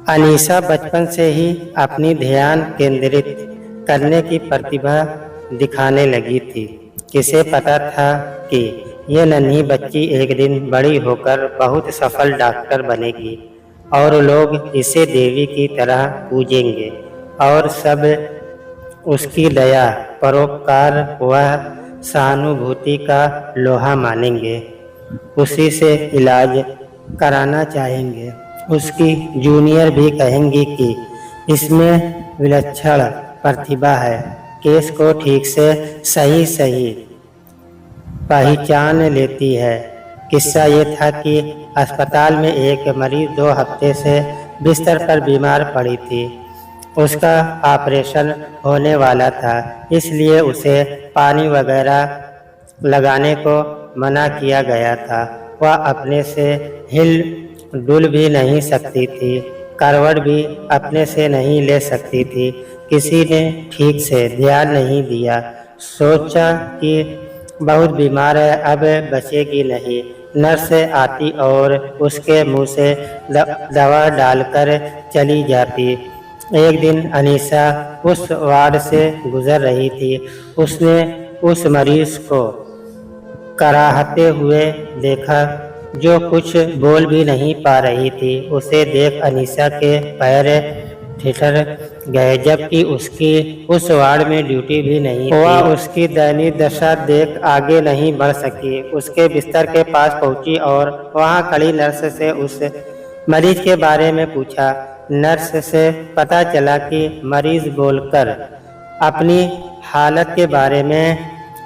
अनीसा बचपन से ही अपनी ध्यान केंद्रित करने की प्रतिभा दिखाने लगी थी। किसे पता था कि ये नन्ही बच्ची एक दिन बड़ी होकर बहुत सफल डॉक्टर बनेगी और लोग इसे देवी की तरह पूजेंगे और सब उसकी दया, परोपकार व सहानुभूति का लोहा मानेंगे। उसी से इलाज कराना चाहेंगे। उसकी जूनियर भी कहेंगी कि इसमें विलक्षण प्रतिभा है, केस को ठीक से सही पहचान लेती है। किस्सा ये था कि अस्पताल में एक मरीज 2 हफ्ते से बिस्तर पर बीमार पड़ी थी। उसका ऑपरेशन होने वाला था, इसलिए उसे पानी वगैरह लगाने को मना किया गया था। वह अपने से हिल डुल भी नहीं सकती थी, करवट भी अपने से नहीं ले सकती थी। किसी ने ठीक से ध्यान नहीं दिया। सोचा कि बहुत बीमार है, अब बचेगी नहीं। नर्स आती और उसके मुंह से दवा डालकर चली जाती। एक दिन अनीसा उस वार्ड से गुजर रही थी। उसने उस मरीज को कराहते हुए देखा जो कुछ बोल भी नहीं पा रही थी। उसे देख अनीसा के पैर ठिठुर गए, जबकि उसकी उस वार्ड में ड्यूटी भी नहीं थी। वह उसकी दयनीय दशा देख आगे नहीं बढ़ सकी। उसके बिस्तर के पास पहुंची और वहां खड़ी नर्स से उस मरीज के बारे में पूछा। नर्स से पता चला कि मरीज बोलकर अपनी हालत के बारे में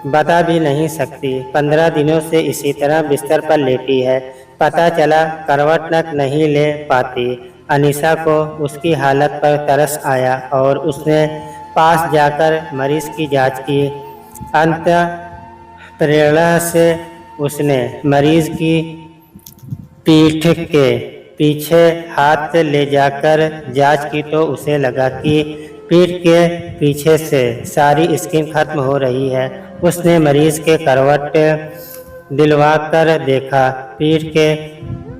बता भी नहीं सकती। 15 दिनों से इसी तरह बिस्तर पर लेटी है। पता चला करवट तक नहीं ले पाती। अनीसा को उसकी हालत पर तरस आया और उसने पास जाकर मरीज की जांच की। अंत प्रेरणा से उसने मरीज की पीठ के पीछे हाथ ले जाकर जांच की तो उसे लगा कि पीठ के पीछे से सारी स्किन खत्म हो रही है। उसने मरीज के करवट दिलवा कर देखा। पीठ के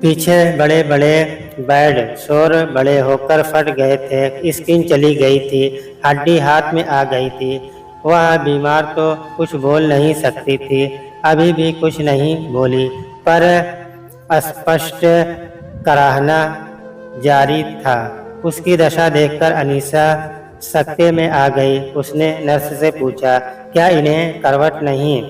पीछे बड़े बड़े बेड शोर बड़े होकर फट गए थे। स्किन चली गई थी, हड्डी हाथ में आ गई थी। वह बीमार तो कुछ बोल नहीं सकती थी, अभी भी कुछ नहीं बोली, पर स्पष्ट कराहना जारी था। उसकी दशा देखकर अनीसा सकते में आ गई। उसने नर्स से पूछा, क्या इन्हें करवट नहीं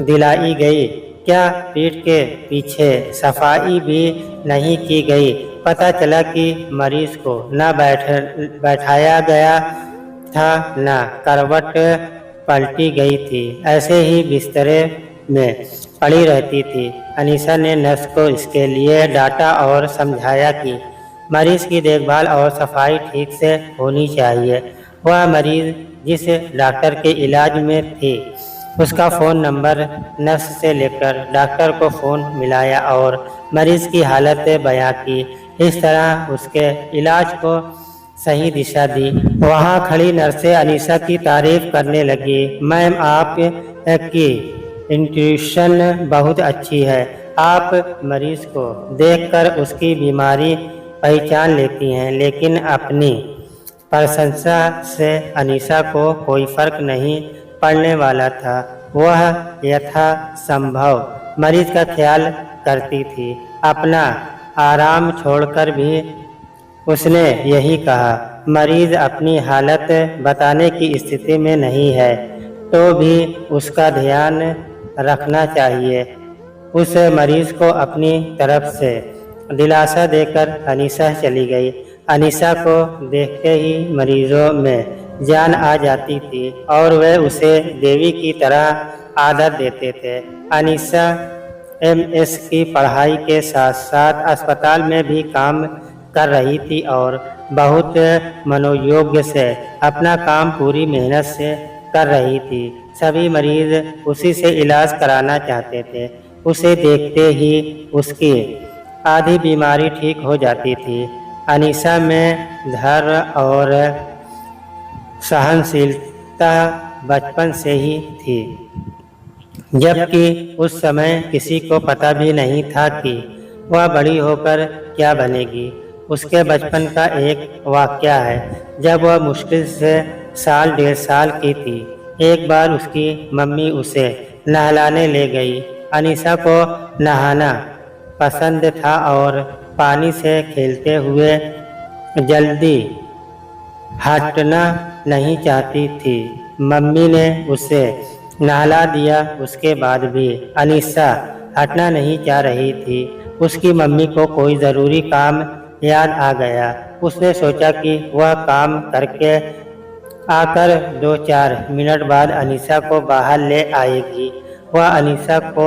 दिलाई गई? क्या पीठ के पीछे सफाई भी नहीं की गई? पता चला कि मरीज को न बैठाया गया था, न करवट पलटी गई थी, ऐसे ही बिस्तरे में पड़ी रहती थी। अनीसा ने नर्स को इसके लिए डांटा और समझाया कि मरीज की देखभाल और सफाई ठीक से होनी चाहिए। वह मरीज जिस डॉक्टर के इलाज में थी, उसका फ़ोन नंबर नर्स से लेकर डॉक्टर को फ़ोन मिलाया और मरीज की हालत बयां की। इस तरह उसके इलाज को सही दिशा दी। वहां खड़ी नर्सें अनीसा की तारीफ करने लगी। मैम, आप की इंट्यूशन बहुत अच्छी है। आप मरीज को देखकर उसकी बीमारी पहचान लेती हैं। लेकिन अपनी प्रशंसा से अनीसा को कोई फर्क नहीं पड़ने वाला था। वह यथासंभव मरीज का ख्याल करती थी। अपना आराम छोड़कर भी उसने यही कहा, मरीज अपनी हालत बताने की स्थिति में नहीं है तो भी उसका ध्यान रखना चाहिए। उस मरीज को अपनी तरफ से दिलासा देकर अनीसा चली गई। अनीसा को देखते ही मरीजों में जान आ जाती थी और वे उसे देवी की तरह आदर देते थे। अनीसा MS की पढ़ाई के साथ साथ अस्पताल में भी काम कर रही थी और बहुत मनोयोग से अपना काम पूरी मेहनत से कर रही थी। सभी मरीज उसी से इलाज कराना चाहते थे। उसे देखते ही उसकी आधी बीमारी ठीक हो जाती थी। अनीसा में धैर्य और सहनशीलता बचपन से ही थी, जबकि उस समय किसी को पता भी नहीं था कि वह बड़ी होकर क्या बनेगी। उसके बचपन का एक वाकया है। जब वह मुश्किल से 1.5 साल की थी, एक बार उसकी मम्मी उसे नहलाने ले गई। अनीसा को नहाना पसंद था और पानी से खेलते हुए जल्दी हटना नहीं चाहती थी। मम्मी ने उसे नहला दिया। उसके बाद भी अनीसा हटना नहीं चाह रही थी। उसकी मम्मी को कोई ज़रूरी काम याद आ गया। उसने सोचा कि वह काम करके आकर 2-4 मिनट बाद अनीसा को बाहर ले आएगी। वह अनीसा को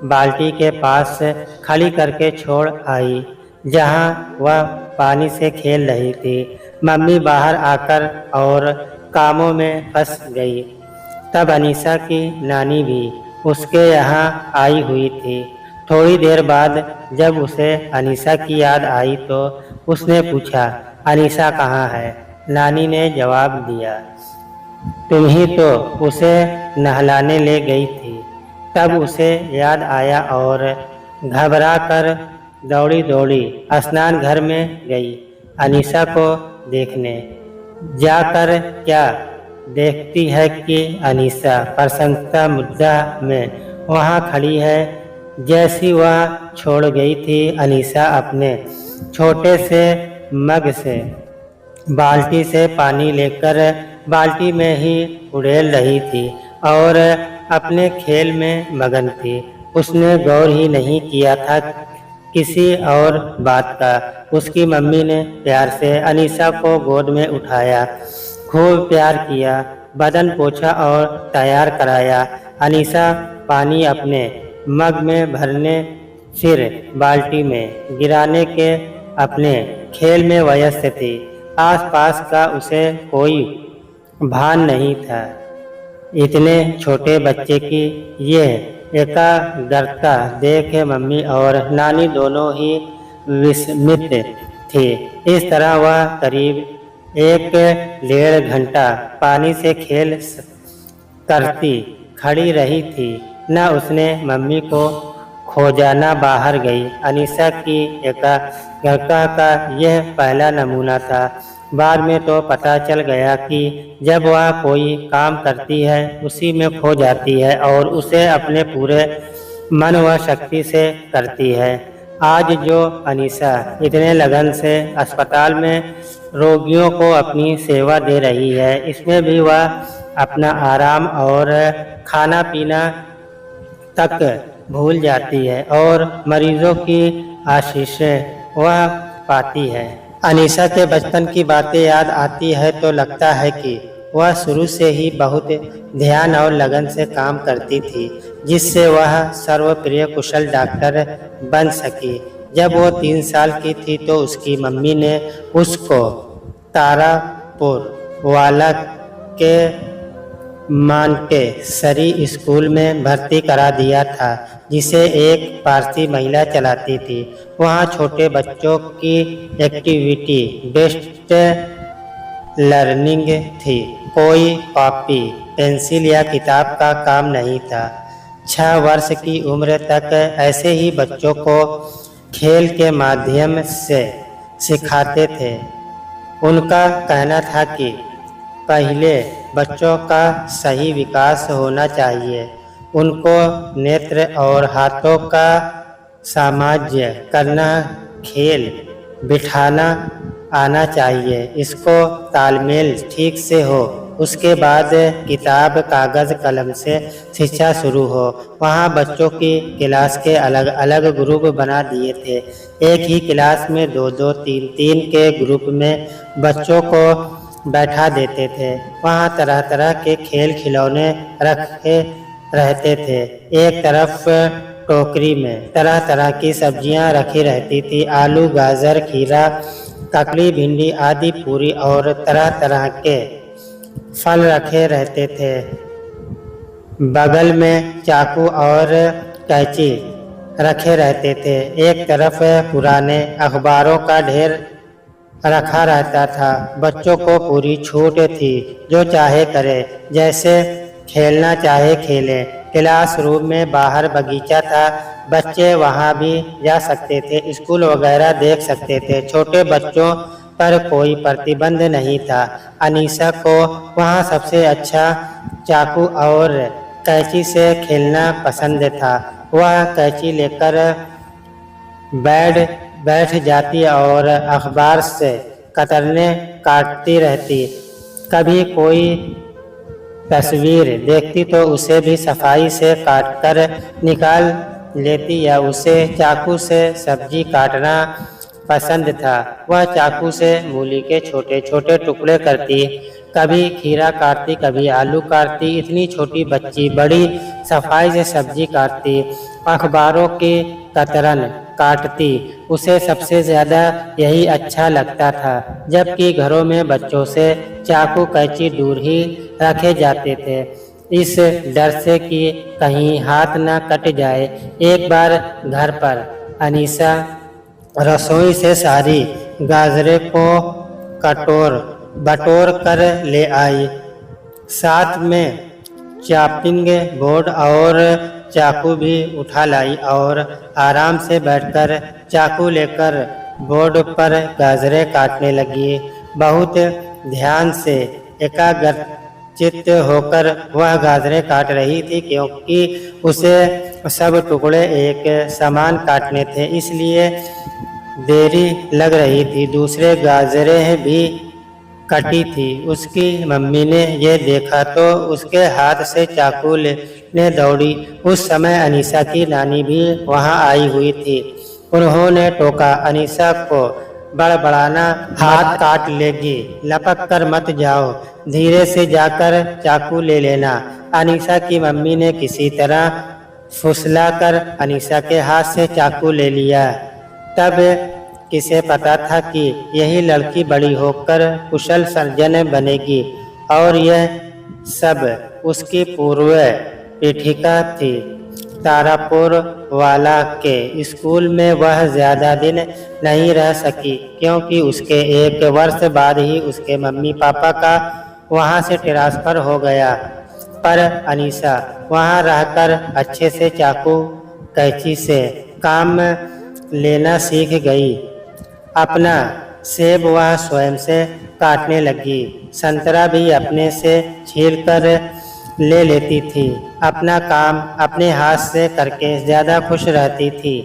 बाल्टी के पास खड़ी करके छोड़ आई, जहां वह पानी से खेल रही थी। मम्मी बाहर आकर और कामों में फंस गई। तब अनीसा की नानी भी उसके यहाँ आई हुई थी। थोड़ी देर बाद जब उसे अनीसा की याद आई तो उसने पूछा, अनीसा कहाँ है? नानी ने जवाब दिया, तुम ही तो उसे नहलाने ले गई थी। तब उसे याद आया और घबरा कर दौड़ी दौड़ी स्नान घर में गई अनीसा को देखने। जाकर क्या देखती है कि अनीसा प्रसन्नता मुद्रा में वहाँ खड़ी है। जैसी वह छोड़ गई थी, अनीसा अपने छोटे से मग से बाल्टी से पानी लेकर बाल्टी में ही उड़ेल रही थी और अपने खेल में मगन थी। उसने गौर ही नहीं किया था किसी और बात का। उसकी मम्मी ने प्यार से अनीसा को गोद में उठाया, खूब प्यार किया, बदन पोंछा और तैयार कराया। अनीसा पानी अपने मग में भरने फिर बाल्टी में गिराने के अपने खेल में व्यस्त थी। आसपास का उसे कोई भान नहीं था। इतने छोटे बच्चे की यह एकाग्रता देख मम्मी और नानी दोनों ही विस्मित थे। इस तरह वह करीब 1-1.5 घंटा पानी से खेल करती खड़ी रही थी। न उसने मम्मी को खोजा न बाहर गई। अनीसा की एकाग्रता का यह पहला नमूना था। बाद में तो पता चल गया कि जब वह कोई काम करती है उसी में खो जाती है और उसे अपने पूरे मन व शक्ति से करती है। आज जो अनीसा इतने लगन से अस्पताल में रोगियों को अपनी सेवा दे रही है, इसमें भी वह अपना आराम और खाना पीना तक भूल जाती है और मरीजों की आशीषें वह पाती है। अनीसा के बचपन की बातें याद आती है तो लगता है कि वह शुरू से ही बहुत ध्यान और लगन से काम करती थी, जिससे वह सर्वप्रिय कुशल डॉक्टर बन सकी। जब वो 3 साल की थी तो उसकी मम्मी ने उसको तारापुर वाला के मांटेसरी स्कूल में भर्ती करा दिया था, जिसे एक पारसी महिला चलाती थी। वहाँ छोटे बच्चों की एक्टिविटी बेस्ड लर्निंग थी। कोई कॉपी, पेंसिल या किताब का काम नहीं था। 6 वर्ष की उम्र तक ऐसे ही बच्चों को खेल के माध्यम से सिखाते थे। उनका कहना था कि पहले बच्चों का सही विकास होना चाहिए। उनको नेत्र और हाथों का सामंजस्य करना, खेल बिठाना आना चाहिए। इसको तालमेल ठीक से हो, उसके बाद किताब कागज़ कलम से शिक्षा शुरू हो। वहाँ बच्चों की क्लास के अलग अलग ग्रुप बना दिए थे। एक ही क्लास में 2-2, 3-3 के ग्रुप में बच्चों को बैठा देते थे। वहाँ तरह तरह के खेल खिलौने रखे रहते थे। एक तरफ टोकरी में तरह तरह की सब्जियाँ रखी रहती थी। आलू, गाजर, खीरा, ककड़ी, भिंडी आदि पूरी और तरह तरह के फल रखे रहते थे। बगल में चाकू और कैंची रखे रहते थे। एक तरफ पुराने अखबारों का ढेर रखा रहता था। बच्चों को पूरी छूट थी, जो चाहे करे, जैसे खेलना चाहे खेले। क्लासरूम में बाहर बगीचा था, बच्चे वहाँ भी जा सकते थे, स्कूल वगैरह देख सकते थे। छोटे बच्चों पर कोई प्रतिबंध नहीं था। अनीसा को वहाँ सबसे अच्छा चाकू और कैंची से खेलना पसंद था। वह कैंची लेकर बैठ जाती और अखबार से कतरने काटती रहती। कभी कोई तस्वीर देखती तो उसे भी सफाई से काटकर निकाल लेती या उसे चाकू से सब्जी काटना पसंद था। वह चाकू से मूली के छोटे छोटे टुकड़े करती, कभी खीरा काटती, कभी आलू काटती। इतनी छोटी बच्ची बड़ी सफाई से सब्जी काटती, अखबारों की कतरन काटती। उसे सबसे ज़्यादा यही अच्छा लगता था, जबकि घरों में बच्चों से चाकू कैंची दूर ही रखे जाते थे, इस डर से कि कहीं हाथ न कट जाए। एक बार घर पर अनीसा रसोई से सारी गाजरे को बटोर कर ले आई, साथ में चॉपिंग बोर्ड और चाकू भी उठा लाई और आराम से बैठकर चाकू लेकर बोर्ड पर गाजरे काटने लगी। बहुत ध्यान से एकाग्रचित्त होकर वह गाजरे काट रही थी, क्योंकि उसे सब टुकड़े एक समान काटने थे, इसलिए देरी लग रही थी। दूसरे गाजरे भी कटी थी। उसकी मम्मी ने ये देखा तो उसके हाथ से चाकू लेने दौड़ी। उस समय अनीसा की नानी भी वहाँ आई हुई थी। उन्होंने टोका, अनीसा को बड़बड़ाना, हाथ काट लेगी, लपक कर मत जाओ, धीरे से जाकर चाकू ले लेना। अनीसा की मम्मी ने किसी तरह फुसलाकर अनीसा के हाथ से चाकू ले लिया। तब किसे पता था कि यही लड़की बड़ी होकर कुशल सर्जन बनेगी, और यह सब उसकी पूर्व पीठिका थी। तारापुर वाला के स्कूल में वह ज़्यादा दिन नहीं रह सकी, क्योंकि उसके 1 वर्ष बाद ही उसके मम्मी पापा का वहाँ से ट्रांसफ़र हो गया। पर अनीसा वहाँ रहकर अच्छे से चाकू कैंची से काम लेना सीख गई। अपना सेब वह स्वयं से काटने लगी, संतरा भी अपने से छीलकर ले लेती थी। अपना काम अपने हाथ से करके ज़्यादा खुश रहती थी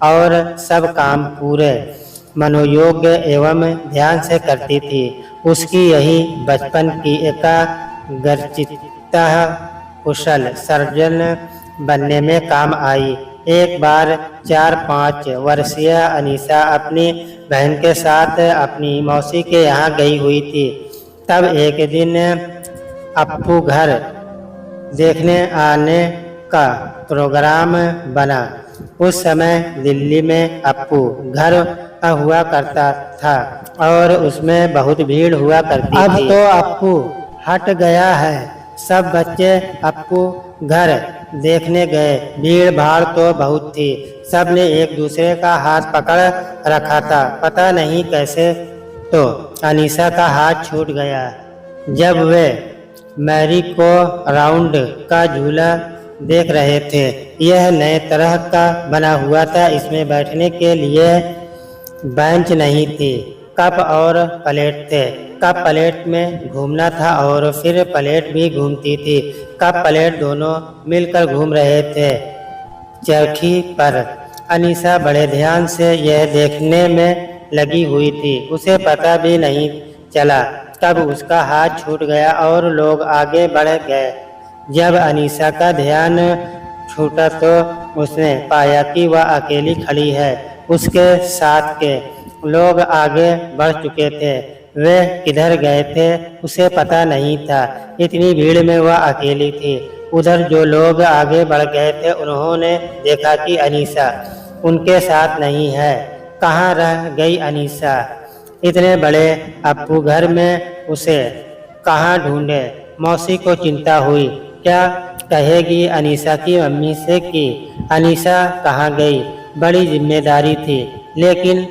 और सब काम पूरे मनोयोग एवं ध्यान से करती थी। उसकी यही बचपन की एकाग्रचित्ता कुशल सर्जन बनने में काम आई। एक बार 4-5 वर्षीय अनीसा अपनी बहन के साथ अपनी मौसी के यहाँ गई हुई थी। तब एक दिन अप्पू घर देखने आने का प्रोग्राम बना। उस समय दिल्ली में अप्पू घर हुआ करता था और उसमें बहुत भीड़ हुआ करती थी। अब तो अप्पू हट गया है। सब बच्चे अप्पू घर देखने गए। भीड़ भाड़ तो बहुत थी। सब ने एक दूसरे का हाथ पकड़ रखा था। पता नहीं कैसे तो अनीसा का हाथ छूट गया। जब वे मैरी को राउंड का झूला देख रहे थे, यह नए तरह का बना हुआ था। इसमें बैठने के लिए बेंच नहीं थी, कप और प्लेट थे। कप प्लेट में घूमना था और फिर प्लेट भी घूमती थी। कप प्लेट दोनों मिलकर घूम रहे थे चरखी पर। अनीसा बड़े ध्यान से यह देखने में लगी हुई थी। उसे पता भी नहीं चला कब उसका हाथ छूट गया और लोग आगे बढ़ गए। जब अनीसा का ध्यान छूटा तो उसने पाया कि वह अकेली खड़ी है। उसके साथ के लोग आगे बढ़ चुके थे। वे किधर गए थे उसे पता नहीं था। इतनी भीड़ में वह अकेली थी। उधर जो लोग आगे बढ़ गए थे उन्होंने देखा कि अनीसा उनके साथ नहीं है। कहाँ रह गई अनीसा? इतने बड़े अप्पू घर में उसे कहाँ ढूंढे? मौसी को चिंता हुई, क्या कहेगी अनीसा की मम्मी से कि अनीसा कहाँ गई? बड़ी जिम्मेदारी थी, लेकिन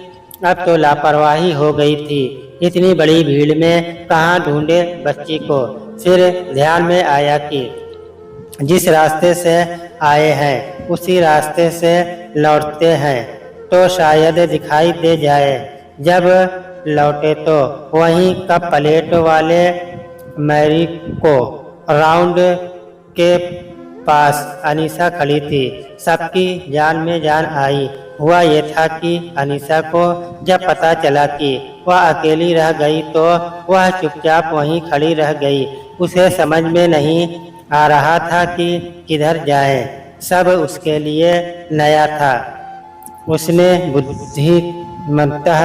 अब तो लापरवाही हो गई थी। इतनी बड़ी भीड़ में कहाँ ढूंढे बच्ची को? फिर ध्यान में आया कि जिस रास्ते से आए हैं उसी रास्ते से लौटते हैं तो शायद दिखाई दे जाए। जब लौटे तो वहीं का प्लेट वाले मैरी को राउंड के पास अनीसा खड़ी थी। सबकी जान में जान आई। हुआ ये था कि अनीसा को जब पता चला कि वह अकेली रह गई तो वह चुपचाप वहीं खड़ी रह गई। उसे समझ में नहीं आ रहा था कि किधर जाए। सब उसके लिए नया था। उसने बुद्धिमत्ता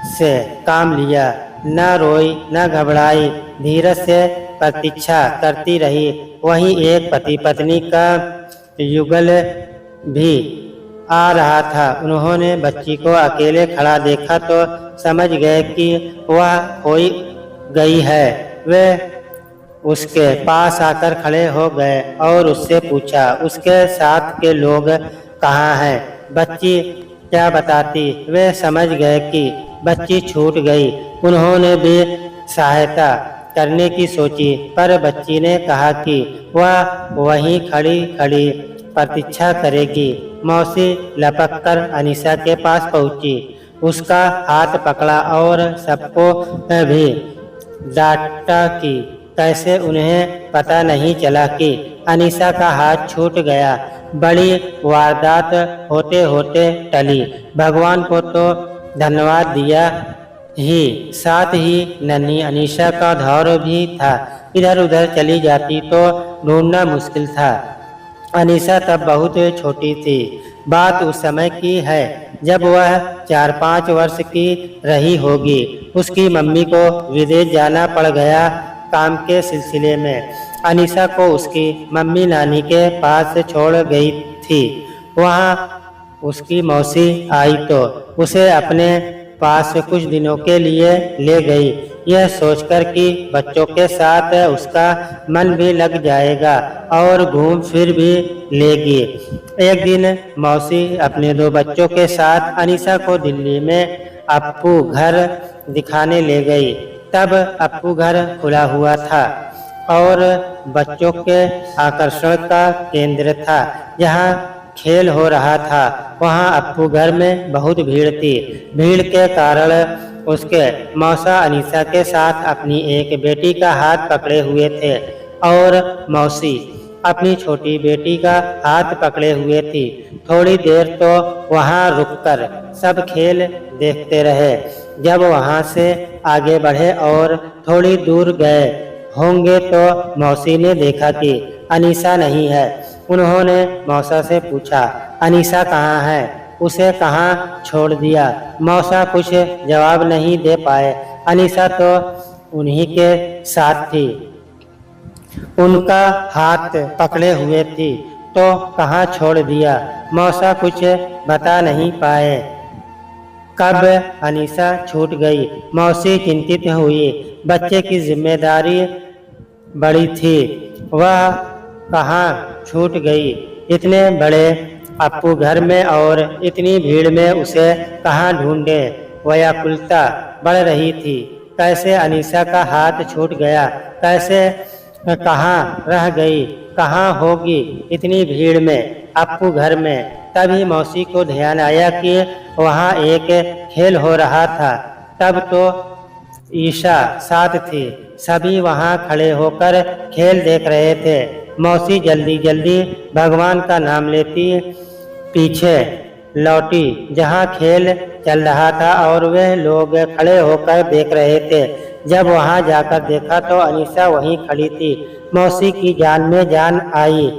से काम लिया, न रोई न घबराई, धीरज से प्रतीक्षा करती रही। वहीं एक पति पत्नी का युगल भी आ रहा था। उन्होंने बच्ची को अकेले खड़ा देखा तो समझ गए कि वह खोई गई है। वे उसके पास आकर खड़े हो गए और उससे पूछा, उसके साथ के लोग कहाँ हैं? बच्ची क्या बताती? वे समझ गए कि बच्ची छूट गई। उन्होंने भी सहायता करने की सोची, पर बच्ची ने कहा कि वह वहीं खड़ी खड़ी प्रतीक्षा करेगी। मौसी लपक कर अनीसा के पास पहुंची, उसका हाथ पकड़ा और सबको भी डांटा कि कैसे उन्हें पता नहीं चला कि अनीसा का हाथ छूट गया। बड़ी वारदात होते होते टली। भगवान को तो धन्यवाद दिया ही, साथ ही नन्ही अनीसा का दौर भी था। इधर उधर चली जाती तो ढूंढना मुश्किल था। अनीसा तब बहुत छोटी थी। बात उस समय की है जब वह 4-5 वर्ष की रही होगी। उसकी मम्मी को विदेश जाना पड़ गया काम के सिलसिले में। अनीसा को उसकी मम्मी नानी के पास छोड़ गई थी। वहाँ उसकी मौसी आई तो उसे अपने पास कुछ दिनों के लिए ले गई, यह सोचकर कि बच्चों के साथ उसका मन भी लग जाएगा और घूम फिर भी लेगी। एक दिन मौसी अपने 2 बच्चों के साथ अनीसा को दिल्ली में अप्पू घर दिखाने ले गई। तब अप्पू घर खुला हुआ था और बच्चों के आकर्षण का केंद्र था। जहाँ खेल हो रहा था वहाँ अप्पू घर में बहुत भीड़ थी। भीड़ के कारण उसके मौसा अनीसा के साथ अपनी एक बेटी का हाथ पकड़े हुए थे और मौसी अपनी छोटी बेटी का हाथ पकड़े हुए थी। थोड़ी देर तो वहाँ रुककर सब खेल देखते रहे। जब वहाँ से आगे बढ़े और थोड़ी दूर गए होंगे तो मौसी ने देखा कि अनीसा नहीं है। उन्होंने मौसा से पूछा, अनीसा कहाँ है? उसे कहाँ छोड़ दिया? मौसा कुछ जवाब नहीं दे पाए। अनीसा तो उन्हीं के साथ थी, उनका हाथ पकड़े हुए थी, तो कहाँ छोड़ दिया? मौसा कुछ बता नहीं पाए। कब अनीसा छूट गई? मौसी चिंतित हुई। बच्चे की जिम्मेदारी बड़ी थी, वह कहाँ छूट गई? इतने बड़े अप्पू घर में और इतनी भीड़ में उसे कहाँ ढूंढे? व्याकुलता बढ़ रही थी। कैसे अनीसा का हाथ छूट गया? कैसे कहाँ रह गई? कहाँ होगी इतनी भीड़ में अप्पू घर में? तभी मौसी को ध्यान आया कि वहाँ एक खेल हो रहा था। तब तो ईशा साथ थी। सभी वहाँ खड़े होकर खेल देख रहे थे। मौसी जल्दी जल्दी भगवान का नाम लेती पीछे लौटी जहाँ खेल चल रहा था और वे लोग खड़े होकर देख रहे थे। जब वहाँ जाकर देखा तो अनीसा वहीं खड़ी थी। मौसी की जान में जान आई।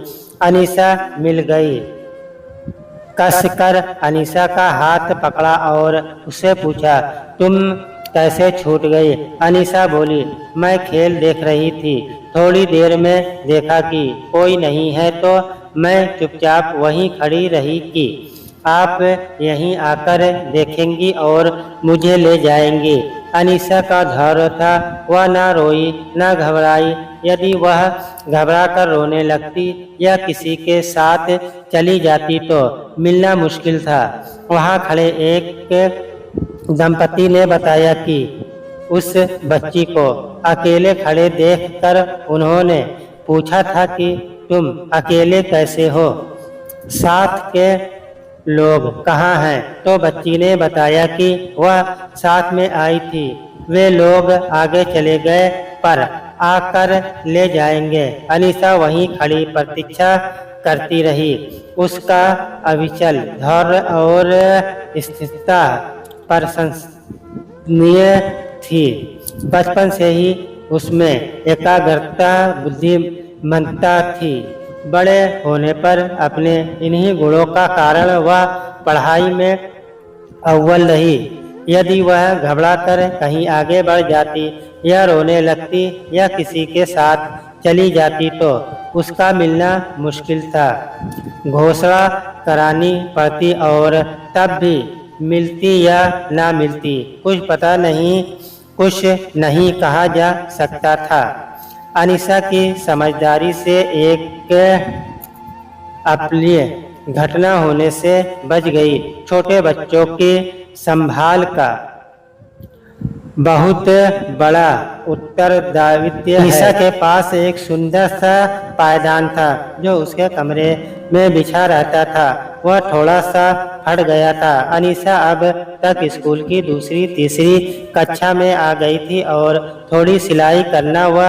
अनीसा मिल गई। कसकर अनीसा का हाथ पकड़ा और उससे पूछा, तुम कैसे छूट गई? अनीसा बोली, मैं खेल देख रही थी। थोड़ी देर में देखा कि कोई नहीं है तो मैं चुपचाप वहीं खड़ी रही कि आप यहीं आकर देखेंगी और मुझे ले जाएंगी। अनीसा का धैर्य था, वह न रोई न घबराई। यदि वह घबरा कर रोने लगती या किसी के साथ चली जाती तो मिलना मुश्किल था। वहाँ खड़े एक दंपति ने बताया कि उस बच्ची को अकेले खड़े देखकर उन्होंने पूछा था कि तुम अकेले कैसे हो? साथ के लोग कहाँ हैं? तो बच्ची ने बताया कि वह साथ में आई थी। वे लोग आगे चले गए पर आकर ले जाएंगे। अनीसा वहीं खड़ी प्रतीक्षा करती रही। उसका अविचल धैर्य और स्थिरता प्रशंसनीय थी। बचपन से ही उसमें एकाग्रता बुद्धिमत्ता थी। बड़े होने पर अपने इन्हीं गुणों का कारण वह पढ़ाई में अव्वल रही। यदि वह घबराकर कहीं आगे बढ़ जाती या रोने लगती या किसी के साथ चली जाती तो उसका मिलना मुश्किल था। घोषणा करानी पड़ती और तब भी मिलती या ना मिलती कुछ नहीं कहा जा सकता था। अनीसा की समझदारी से एक अप्रिय घटना होने से बच गई। छोटे बच्चों की संभाल का बहुत बड़ा उत्तरदायित्व है। अनीसा के पास एक सुंदर सा पायदान था जो उसके कमरे में बिछा रहता था। वह थोड़ा सा फट गया था। अनीसा अब तक स्कूल की दूसरी तीसरी कक्षा में आ गई थी और थोड़ी सिलाई करना व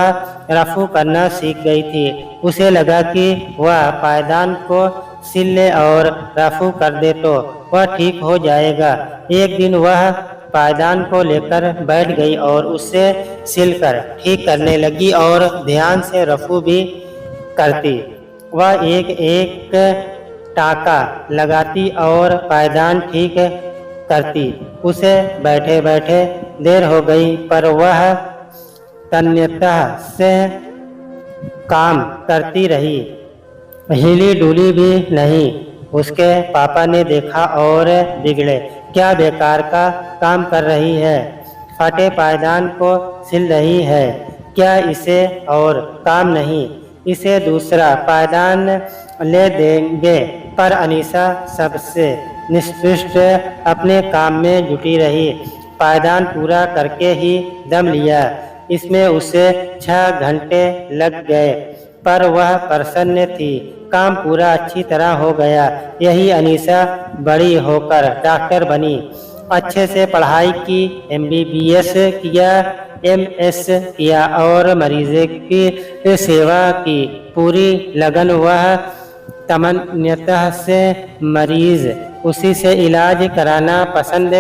रफू करना सीख गई थी। उसे लगा कि वह पायदान को सिल ले और रफू कर दे तो वह ठीक हो जाएगा। एक दिन वह पायदान को लेकर बैठ गई और उसे सिलकर ठीक करने लगी और ध्यान से रफू भी करती। वह एक एक टाका लगाती और पायदान ठीक करती। उसे बैठे बैठे देर हो गई पर वह तन्यता से काम करती रही, हिली डुली भी नहीं। उसके पापा ने देखा और बिगड़े, क्या बेकार का काम कर रही है? फटे पायदान को सिल रही है क्या? इसे और काम नहीं, इसे दूसरा पायदान ले देंगे। पर अनीसा सबसे निष्पृष्ट अपने काम में जुटी रही। पायदान पूरा करके ही दम लिया। इसमें उसे 6 घंटे लग गए पर वह प्रसन्न थी। काम पूरा अच्छी तरह हो गया। यही अनीसा बड़ी होकर डॉक्टर बनी। अच्छे से पढ़ाई की, MBBS किया, MS किया और मरीज की सेवा की पूरी लगन। वह तमन्यता से मरीज उसी से इलाज कराना पसंद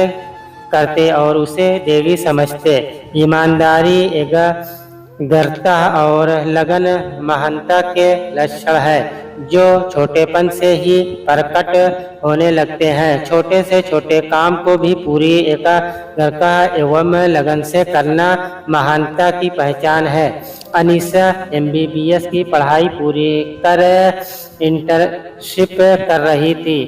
करते और उसे देवी समझते। ईमानदारी, एकाग्रता और लगन महानता के लक्षण है जो छोटेपन से ही प्रकट होने लगते हैं। छोटे से छोटे काम को भी पूरी एकाग्रता एवं लगन से करना महानता की पहचान है। अनीसा MBBS की पढ़ाई पूरी कर इंटर्नशिप कर रही थी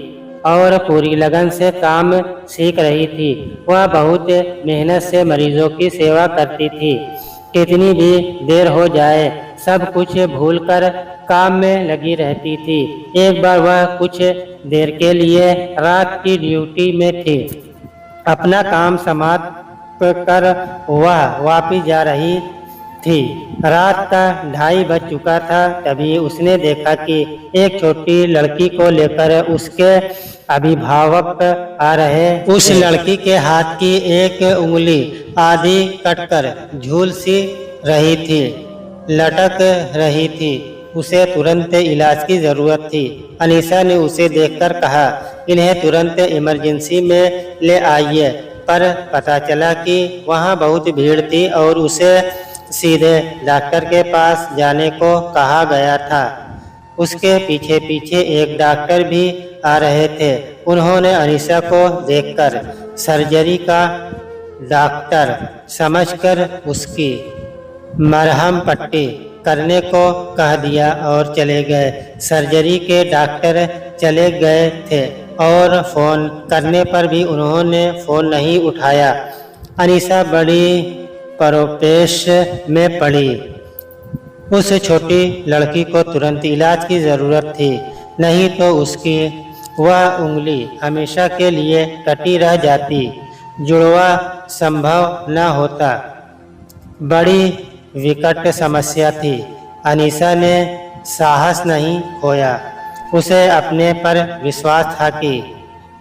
और पूरी लगन से काम सीख रही थी। वह बहुत मेहनत से मरीजों की सेवा करती थी। कितनी भी देर हो जाए सब कुछ भूलकर काम में लगी रहती थी। एक बार वह कुछ देर के लिए रात की ड्यूटी में थी। अपना काम समाप्त कर वह वापस जा रही थी। रात का 2:30 बज चुका था। तभी उसने देखा कि एक छोटी लड़की को लेकर उसके अभिभावक आ रहे। उस लड़की के हाथ की एक उंगली आधी कटकर झूल सी रही थी, लटक रही थी। उसे तुरंत इलाज की जरूरत थी। अनीसा ने उसे देखकर कहा, इन्हें तुरंत इमरजेंसी में ले आइए। पर पता चला कि वहाँ बहुत भीड़ थी और उसे सीधे डॉक्टर के पास जाने को कहा गया था। उसके पीछे पीछे एक डॉक्टर भी आ रहे थे। उन्होंने अनीसा को देखकर सर्जरी का डॉक्टर समझकर उसकी मरहम पट्टी करने को कह दिया और चले गए। सर्जरी के डॉक्टर चले गए थे और फोन करने पर भी उन्होंने फोन नहीं उठाया। अनीसा बड़ी परोपेश में पड़ी। उस छोटी लड़की को तुरंत इलाज की जरूरत थी, नहीं तो उसकी वह उंगली हमेशा के लिए कटी रह जाती, जुड़वा संभव न होता। बड़ी विकट समस्या थी। अनीसा ने साहस नहीं खोया। उसे अपने पर विश्वास था कि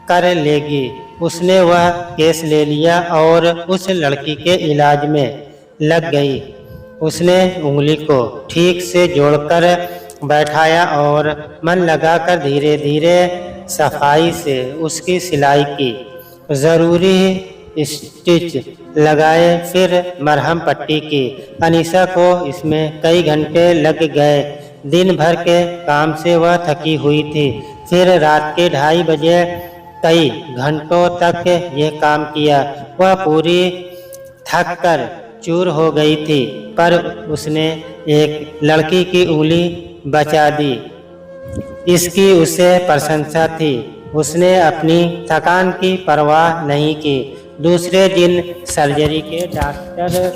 कर लेगी। उसने वह केस ले लिया और उस लड़की के इलाज में लग गई। उसने उंगली को ठीक से जोड़कर बैठाया और मन लगाकर धीरे धीरे सफाई से उसकी सिलाई की। ज़रूरी स्टिच लगाए, फिर मरहम पट्टी की। अनीसा को इसमें कई घंटे लग गए। दिन भर के काम से वह थकी हुई थी। फिर रात के 2:30 बजे कई घंटों तक ये काम किया। वह पूरी थक कर चूर हो गई थी, पर उसने एक लड़की की उंगली बचा दी। इसकी उसे प्रशंसा थी। उसने अपनी थकान की परवाह नहीं की। दूसरे दिन सर्जरी के डॉक्टर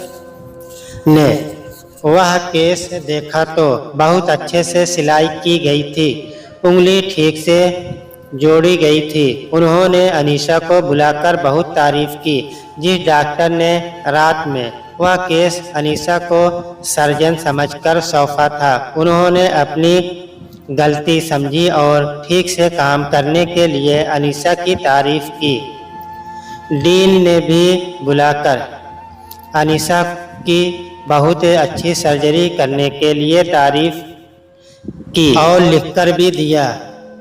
ने वह केस देखा तो बहुत अच्छे से सिलाई की गई थी। उंगली ठीक से जोड़ी गई थी। उन्होंने अनीसा को बुलाकर बहुत तारीफ की। जिस डॉक्टर ने रात में वह केस अनीसा को सर्जन समझकर सौंपा था, उन्होंने अपनी गलती समझी और ठीक से काम करने के लिए अनीसा की तारीफ की। डीन ने भी बुलाकर अनीसा की बहुत अच्छी सर्जरी करने के लिए तारीफ की और लिखकर भी दिया।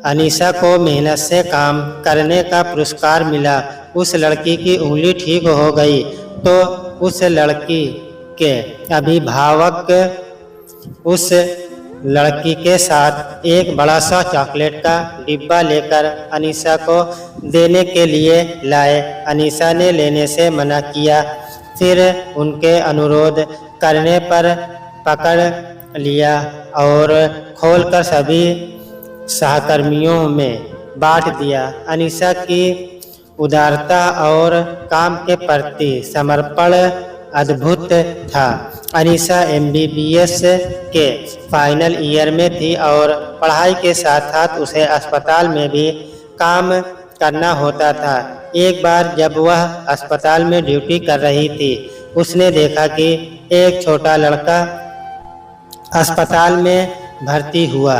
अनीसा को मेहनत से काम करने का पुरस्कार मिला। उस लड़की की उंगली ठीक हो गई तो उस लड़की के अभिभावक उस लड़की के साथ एक बड़ा सा चॉकलेट का डिब्बा लेकर अनीसा को देने के लिए लाए। अनीसा ने लेने से मना किया। फिर उनके अनुरोध करने पर पकड़ लिया और खोलकर सभी सहकर्मियों में बांट दिया। अनीसा की उदारता और काम के प्रति समर्पण अद्भुत था। अनीसा MBBS के फाइनल ईयर में थी और पढ़ाई के साथ साथ उसे अस्पताल में भी काम करना होता था। एक बार जब वह अस्पताल में ड्यूटी कर रही थी, उसने देखा कि एक छोटा लड़का अस्पताल में भर्ती हुआ।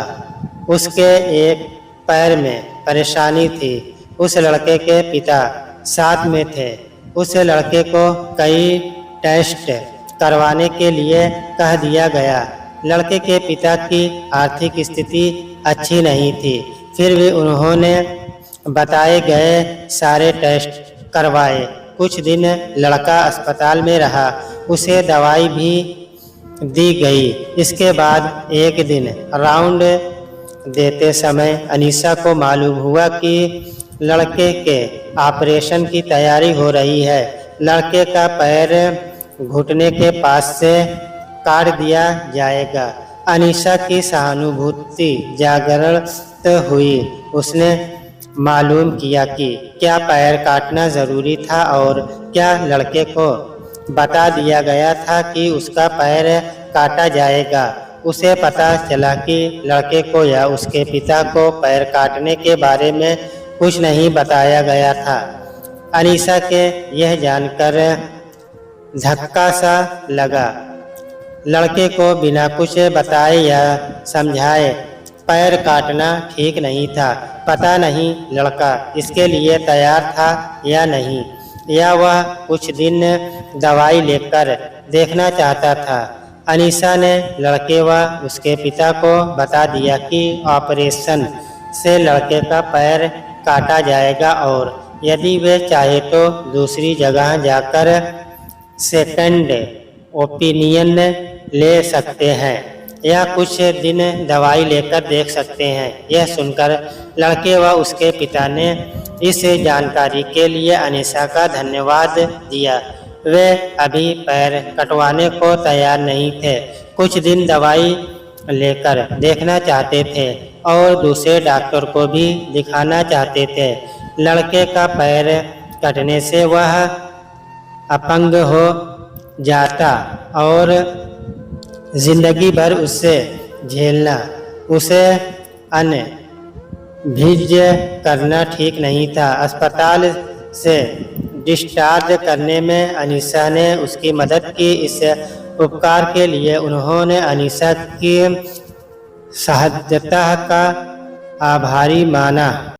उसके एक पैर में परेशानी थी। उस लड़के के पिता साथ में थे। उस लड़के को कई टेस्ट करवाने के लिए कह दिया गया। लड़के के पिता की आर्थिक स्थिति अच्छी नहीं थी, फिर भी उन्होंने बताए गए सारे टेस्ट करवाए। कुछ दिन लड़का अस्पताल में रहा। उसे दवाई भी दी गई। इसके बाद एक दिन राउंड देते समय अनीसा को मालूम हुआ कि लड़के के ऑपरेशन की तैयारी हो रही है। लड़के का पैर घुटने के पास से काट दिया जाएगा। अनीसा की सहानुभूति जागृत हुई। उसने मालूम किया कि क्या पैर काटना ज़रूरी था और क्या लड़के को बता दिया गया था कि उसका पैर काटा जाएगा। उसे पता चला कि लड़के को या उसके पिता को पैर काटने के बारे में कुछ नहीं बताया गया था। अनीसा के यह जानकर धक्का सा लगा। लड़के को बिना कुछ बताए या समझाए पैर काटना ठीक नहीं था। पता नहीं लड़का इसके लिए तैयार था या नहीं, या वह कुछ दिन दवाई लेकर देखना चाहता था। अनीसा ने लड़के व उसके पिता को बता दिया कि ऑपरेशन से लड़के का पैर काटा जाएगा और यदि वे चाहे तो दूसरी जगह जाकर सेकंड ओपिनियन ले सकते हैं या कुछ दिन दवाई लेकर देख सकते हैं। यह सुनकर लड़के व उसके पिता ने इस जानकारी के लिए अनीसा का धन्यवाद दिया। वे अभी पैर कटवाने को तैयार नहीं थे। कुछ दिन दवाई लेकर देखना चाहते थे और दूसरे डॉक्टर को भी दिखाना चाहते थे। लड़के का पैर कटने से वह अपंग हो जाता और जिंदगी भर उससे झेलना, उसे अनभिज करना ठीक नहीं था। अस्पताल से डिस्चार्ज करने में अनीसा ने उसकी मदद की। इस उपकार के लिए उन्होंने अनीसा की सहजतः का आभारी माना।